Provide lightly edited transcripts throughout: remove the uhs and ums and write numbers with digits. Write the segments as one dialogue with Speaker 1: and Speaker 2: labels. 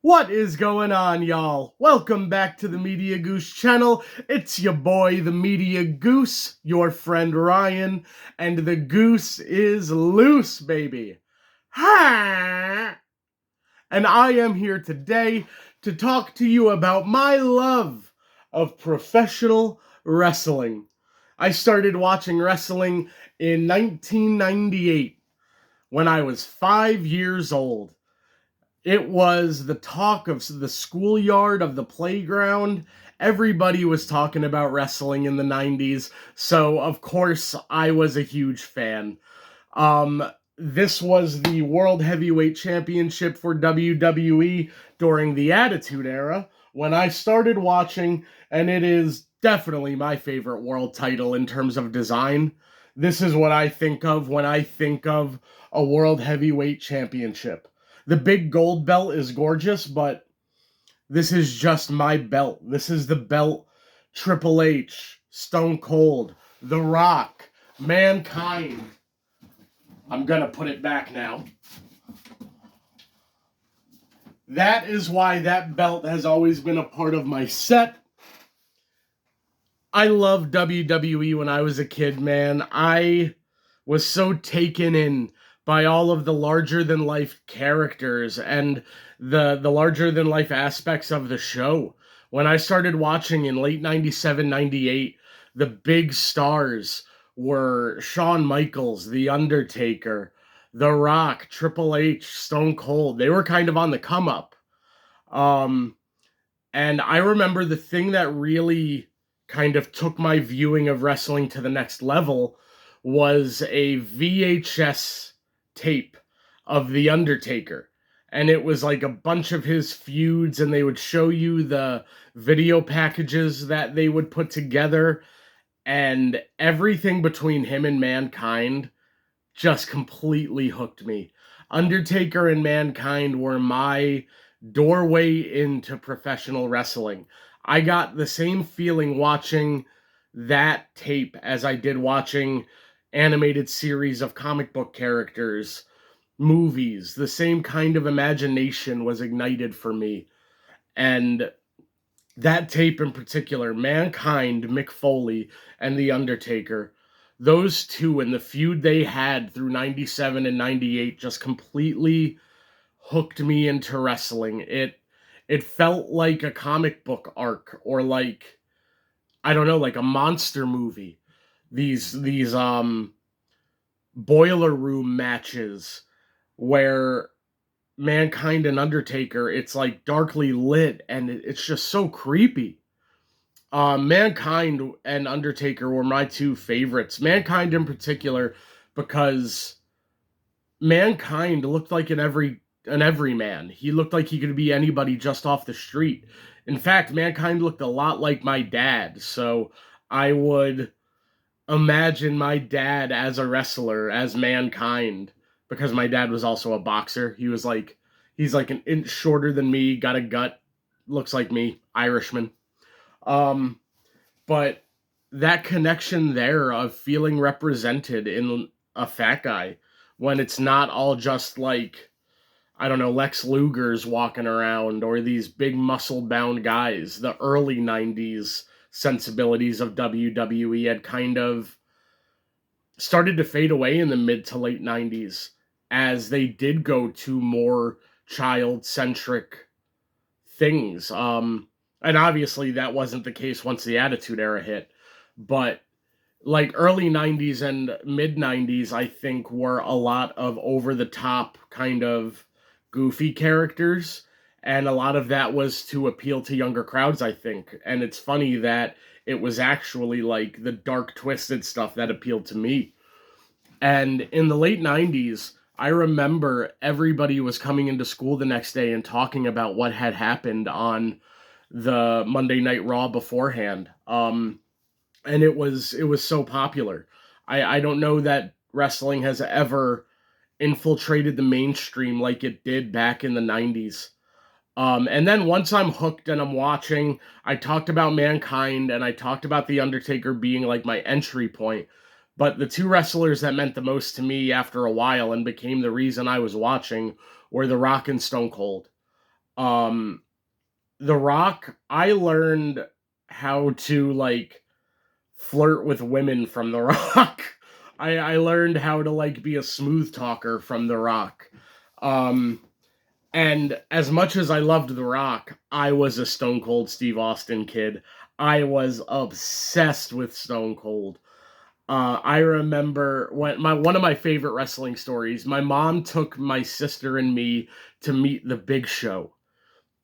Speaker 1: What is going on, y'all? Welcome back to the Media Goose channel. It's your boy, the Media Goose, your friend Ryan, and the goose is loose, baby. Ha! And I am here today to talk to you about my love of professional wrestling. I started watching wrestling in 1998 when I was 5 years old. It was the talk of the schoolyard, of the playground. Everybody was talking about wrestling in the 90s, so of course I was a huge fan. This was the World Heavyweight Championship for WWE during the Attitude Era when I started watching, and it is definitely my favorite world title in terms of design. This is what I think of when I think of a World Heavyweight Championship. The big gold belt is gorgeous, but this is just my belt. This is the belt Triple H, Stone Cold, The Rock, Mankind. I'm gonna put it back now. That is why that belt has always been a part of my set. I loved WWE when I was a kid, man. I was so taken in by all of the larger-than-life characters and the larger-than-life aspects of the show. When I started watching in late 97, 98, the big stars were Shawn Michaels, The Undertaker, The Rock, Triple H, Stone Cold. They were kind of on the come-up. And I remember the thing that really kind of took my viewing of wrestling to the next level was a VHS tape of The Undertaker. And it was like a bunch of his feuds, and they would show you the video packages that they would put together, and everything between him and Mankind just completely hooked me. Undertaker and Mankind were my doorway into professional wrestling. I got the same feeling watching that tape as I did watching animated series of comic book characters, movies. The same kind of imagination was ignited for me. And that tape in particular, Mankind, Mick Foley, and The Undertaker, those two and the feud they had through 97 and 98 just completely hooked me into wrestling. It felt like a comic book arc, or like, I don't know, like a monster movie. These boiler room matches where Mankind and Undertaker, it's like darkly lit, and it's just so creepy. Mankind and Undertaker were my two favorites. Mankind in particular, because Mankind looked like an everyman. He looked like he could be anybody just off the street. In fact, Mankind looked a lot like my dad, so I would imagine my dad as a wrestler, as Mankind, because my dad was also a boxer. He's like an inch shorter than me, got a gut, looks like me, Irishman. But that connection there of feeling represented in a fat guy, when it's not all just like, I don't know, Lex Luger's walking around, or these big muscle-bound guys. The early 90s sensibilities of WWE had kind of started to fade away in the mid to late 90s as they did go to more child-centric things. And obviously that wasn't the case once the Attitude Era hit. But like early 90s and mid 90s, I think, were a lot of over-the-top kind of goofy characters, and a lot of that was to appeal to younger crowds, I think. And it's funny that it was actually like the dark, twisted stuff that appealed to me. And in the late 90s, I remember everybody was coming into school the next day and talking about what had happened on the Monday Night Raw beforehand. And it was so popular. I don't know that wrestling has ever infiltrated the mainstream like it did back in the 90s. And then once I'm hooked and I'm watching, I talked about Mankind and I talked about The Undertaker being like my entry point. But the two wrestlers that meant the most to me after a while and became the reason I was watching were The Rock and Stone Cold. Um, The Rock, I learned how to like flirt with women from The Rock. I learned how to like be a smooth talker from The Rock. Um, and as much as I loved The Rock, I was a Stone Cold Steve Austin kid. I was obsessed with Stone Cold. I remember when one of my favorite wrestling stories. My mom took my sister and me to meet the Big Show.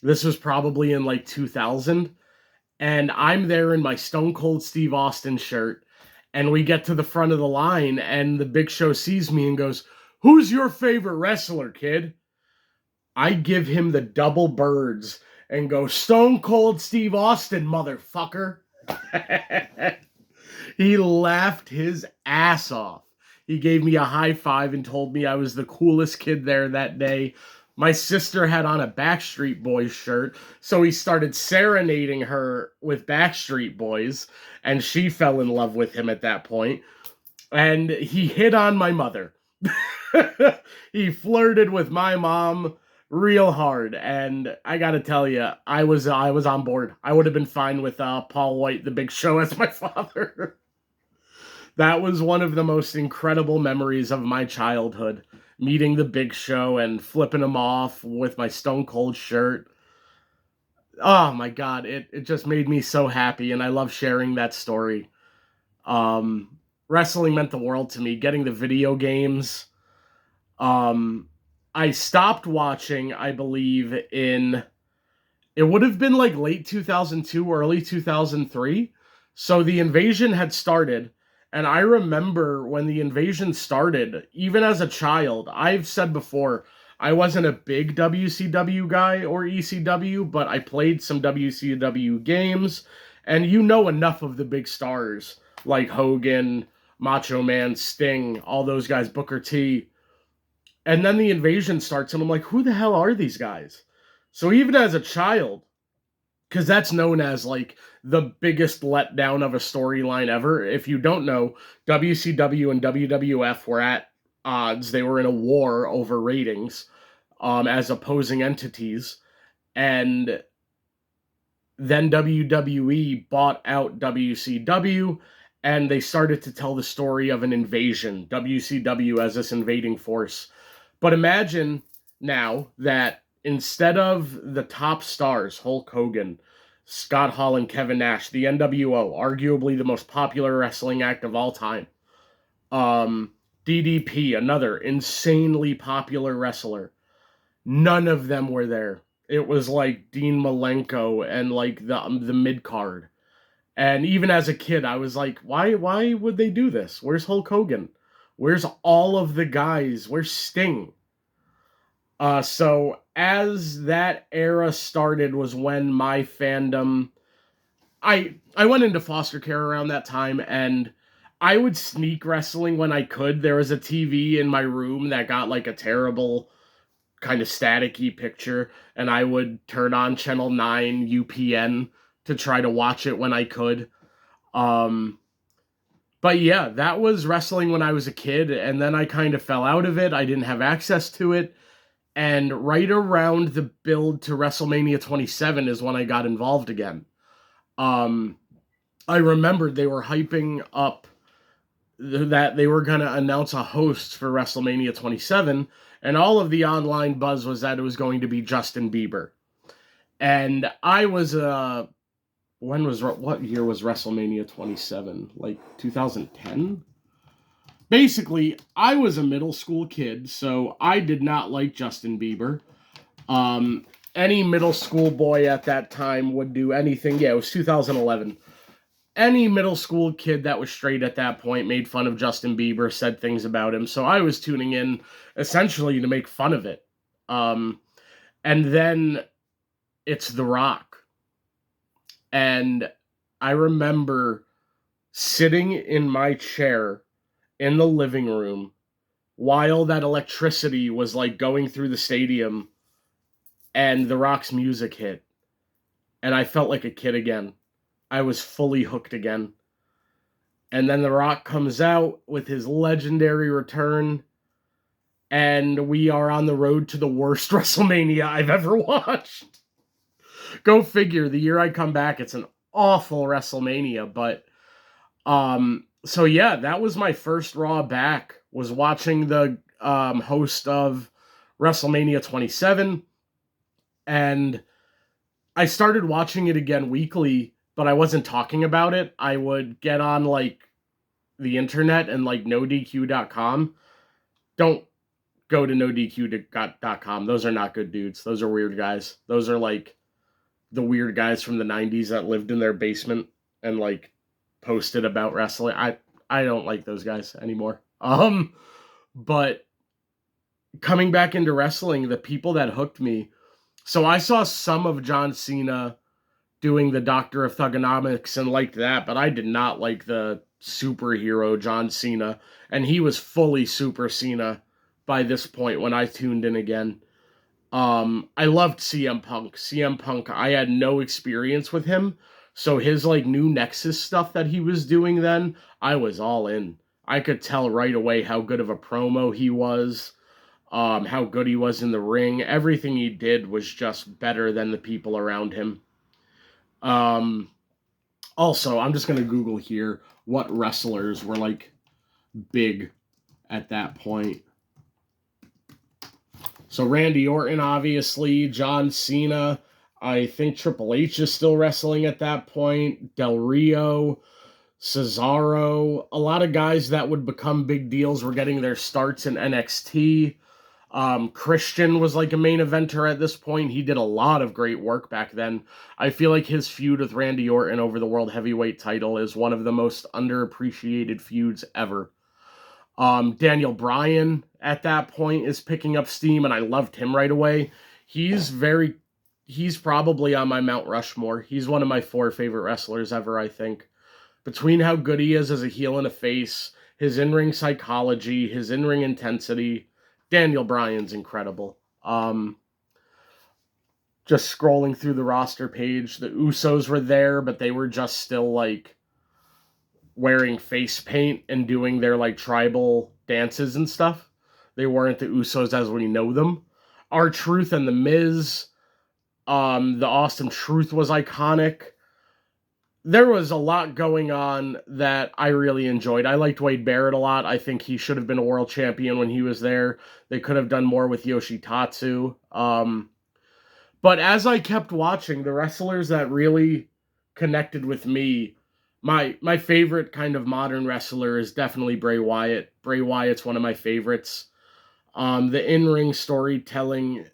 Speaker 1: This was probably in like 2000, and I'm there in my Stone Cold Steve Austin shirt, and we get to the front of the line, and the Big Show sees me and goes, "Who's your favorite wrestler, kid?" I give him the double birds and go, "Stone Cold Steve Austin, motherfucker." He laughed his ass off. He gave me a high five and told me I was the coolest kid there that day. My sister had on a Backstreet Boys shirt, so he started serenading her with Backstreet Boys, and she fell in love with him at that point. And he hit on my mother. He flirted with my mom real hard, and I gotta tell you, I was on board. I would have been fine with Paul White, the Big Show, as my father. That was one of the most incredible memories of my childhood. Meeting the Big Show and flipping him off with my Stone Cold shirt. Oh my god, it just made me so happy, and I love sharing that story. Wrestling meant the world to me. Getting the video games. Um, I stopped watching, I believe, in it would have been like late 2002, early 2003. So the invasion had started. And I remember when the invasion started, even as a child, I've said before, I wasn't a big WCW guy or ECW, but I played some WCW games. And you know enough of the big stars like Hogan, Macho Man, Sting, all those guys, Booker T. And then the invasion starts, and I'm like, who the hell are these guys? So even as a child, because that's known as like the biggest letdown of a storyline ever. If you don't know, WCW and WWF were at odds. They were in a war over ratings as opposing entities. And then WWE bought out WCW, and they started to tell the story of an invasion, WCW as this invading force. But imagine now that instead of the top stars, Hulk Hogan, Scott Hall, and Kevin Nash, the NWO, arguably the most popular wrestling act of all time, DDP, another insanely popular wrestler, none of them were there. It was like Dean Malenko and like the mid card. And even as a kid, I was like, why would they do this? Where's Hulk Hogan? Where's all of the guys? Where's Sting? So as that era started was when my fandom, I went into foster care around that time, and I would sneak wrestling when I could. There was a TV in my room that got like a terrible kind of staticky picture, and I would turn on channel 9 UPN to try to watch it when I could. Um, but yeah, that was wrestling when I was a kid, and then I kind of fell out of it. I didn't have access to it. And right around the build to WrestleMania 27 is when I got involved again. Um, I remembered they were hyping up that they were going to announce a host for WrestleMania 27, and all of the online buzz was that it was going to be Justin Bieber. And I was what year was WrestleMania 27? Like 2010? Basically, I was a middle school kid, so I did not like Justin Bieber. Any middle school boy at that time would do anything. Yeah, it was 2011. Any middle school kid that was straight at that point made fun of Justin Bieber, said things about him. So I was tuning in essentially to make fun of it. And then it's The Rock. And I remember sitting in my chair in the living room while that electricity was like going through the stadium and The Rock's music hit. And I felt like a kid again. I was fully hooked again. And then The Rock comes out with his legendary return. and we are on the road to the worst WrestleMania I've ever watched. Go figure, the year I come back, it's an awful WrestleMania, but so yeah, that was my first Raw back, was watching the host of WrestleMania 27, and I started watching it again weekly, but I wasn't talking about it. I would get on like the internet and like nodq.com. Don't go to nodq.com. Those are not good dudes. Those are weird guys. Those are like the weird guys from the 90s that lived in their basement and like posted about wrestling. I don't like those guys anymore. But coming back into wrestling, the people that hooked me. So I saw some of John Cena doing the Doctor of Thugonomics and liked that, but I did not like the superhero John Cena, and he was fully Super Cena by this point when I tuned in again. I loved CM Punk. CM Punk, I had no experience with him, so his like new Nexus stuff that he was doing then, I was all in. I could tell right away how good of a promo he was, how good he was in the ring. Everything he did was just better than the people around him. Also, I'm just gonna Google here what wrestlers were like big at that point. So Randy Orton, obviously, John Cena. I think Triple H is still wrestling at that point. Del Rio, Cesaro. A lot of guys that would become big deals were getting their starts in NXT. Christian was like a main eventer at this point. He did a lot of great work back then. I feel like his feud with Randy Orton over the World Heavyweight title is one of the most underappreciated feuds ever. Daniel Bryan at that point is picking up steam, and I loved him right away. He's probably on my Mount Rushmore. He's one of my 4 favorite wrestlers ever, I think. Between how good he is as a heel and a face, his in-ring psychology, his in-ring intensity, Daniel Bryan's incredible. Just scrolling through the roster page, the Usos were there, but they were just still like wearing face paint and doing their like tribal dances and stuff. They weren't the Usos as we know them. R-Truth and The Miz. The Awesome Truth was iconic. There was a lot going on that I really enjoyed. I liked Wade Barrett a lot. I think he should have been a world champion when he was there. They could have done more with Yoshitatsu. But as I kept watching, the wrestlers that really connected with me, my favorite kind of modern wrestler is definitely Bray Wyatt. Bray Wyatt's one of my favorites. The in-ring storytelling,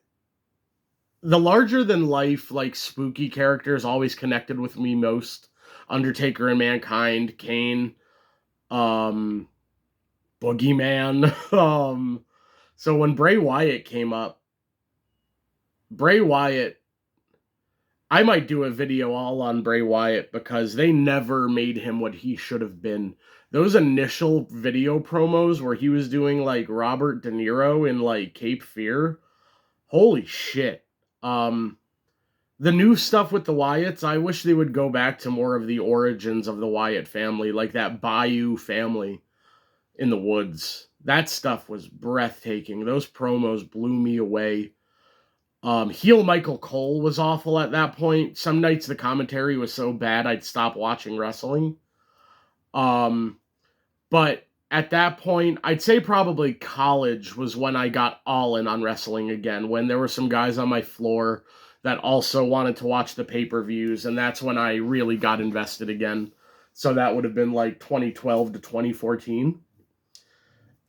Speaker 1: the larger-than-life, like, spooky characters always connected with me most. Undertaker and Mankind, Kane, Boogeyman. So when Bray Wyatt came up, Bray Wyatt, I might do a video all on Bray Wyatt because they never made him what he should have been. Those initial video promos where he was doing like Robert De Niro in like Cape Fear, holy shit. The new stuff with the Wyatts, I wish they would go back to more of the origins of the Wyatt family, like that Bayou family in the woods. That stuff was breathtaking. Those promos blew me away. Heel Michael Cole was awful at that point. Some nights the commentary was so bad I'd stop watching wrestling. But at that point, I'd say probably college was when I got all in on wrestling again, when there were some guys on my floor that also wanted to watch the pay-per-views, and that's when I really got invested again. So that would have been like 2012 to 2014.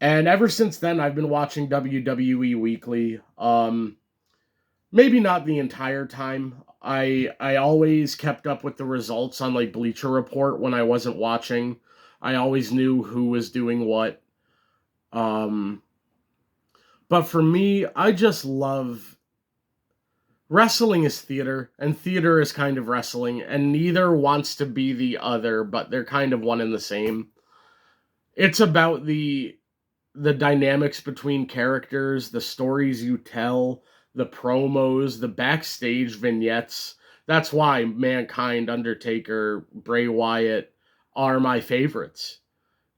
Speaker 1: And ever since then, I've been watching WWE weekly. Maybe not the entire time. I always kept up with the results on like Bleacher Report when I wasn't watching. I always knew who was doing what. But for me, I just love... Wrestling is theater, and theater is kind of wrestling, and neither wants to be the other, but they're kind of one and the same. It's about the dynamics between characters, the stories you tell, the promos, the backstage vignettes. That's why Mankind, Undertaker, Bray Wyatt are my favorites.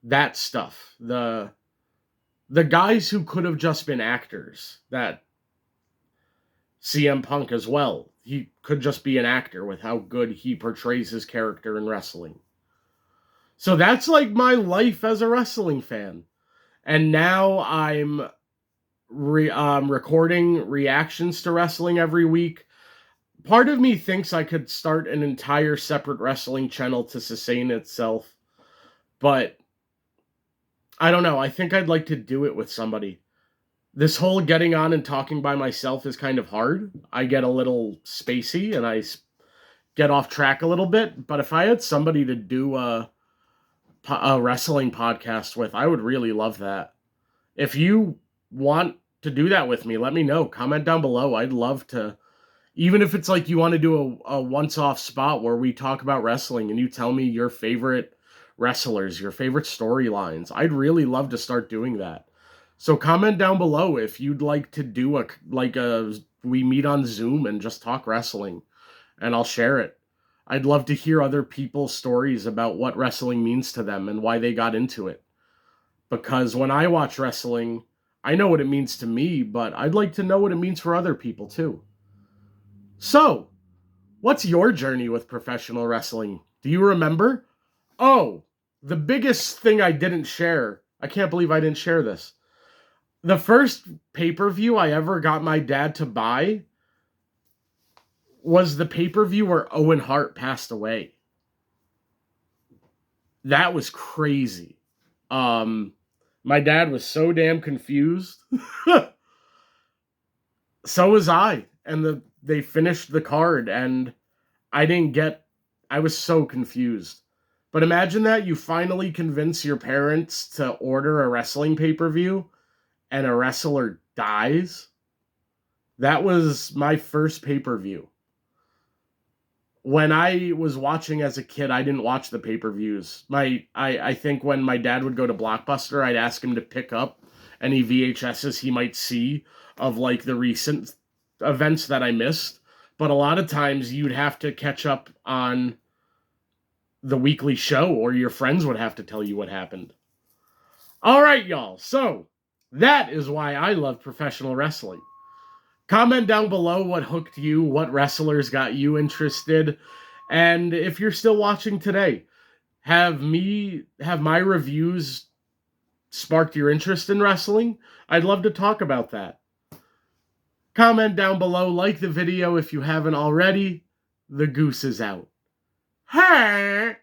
Speaker 1: That stuff, the The guys who could have just been actors, that CM Punk as well. He could just be an actor with how good he portrays his character in wrestling. So that's like my life as a wrestling fan. And now I'm recording reactions to wrestling every week. Part of me thinks I could start an entire separate wrestling channel to sustain itself. But I don't know. I think I'd like to do it with somebody. This whole getting on and talking by myself is kind of hard. I get a little spacey and I get off track a little bit. But if I had somebody to do a wrestling podcast with, I would really love that. If you want to do that with me, let me know. Comment down below. I'd love to. Even if it's like you want to do a once-off spot where we talk about wrestling and you tell me your favorite wrestlers, your favorite storylines, I'd really love to start doing that. So comment down below if you'd like to do we meet on Zoom and just talk wrestling, and I'll share it. I'd love to hear other people's stories about what wrestling means to them and why they got into it. Because when I watch wrestling, I know what it means to me, but I'd like to know what it means for other people too. So, what's your journey with professional wrestling? Do you remember? Oh, the biggest thing I didn't share. I can't believe I didn't share this. The first pay-per-view I ever got my dad to buy was the pay-per-view where Owen Hart passed away. That was crazy. My dad was so damn confused. So was I. And they finished the card and I was so confused. But imagine that you finally convince your parents to order a wrestling pay-per-view and a wrestler dies. That was my first pay-per-view. When I was watching as a kid, I didn't watch the pay-per-views. I think when my dad would go to Blockbuster, I'd ask him to pick up any VHSs he might see of like the recent events that I missed. But a lot of times you'd have to catch up on the weekly show, or your friends would have to tell you what happened. All right, y'all. So that is why I love professional wrestling. Comment down below what hooked you, what wrestlers got you interested, and if you're still watching today, have my reviews sparked your interest in wrestling? I'd love to talk about that. Comment down below, like the video if you haven't already. The Goose is out. Hey!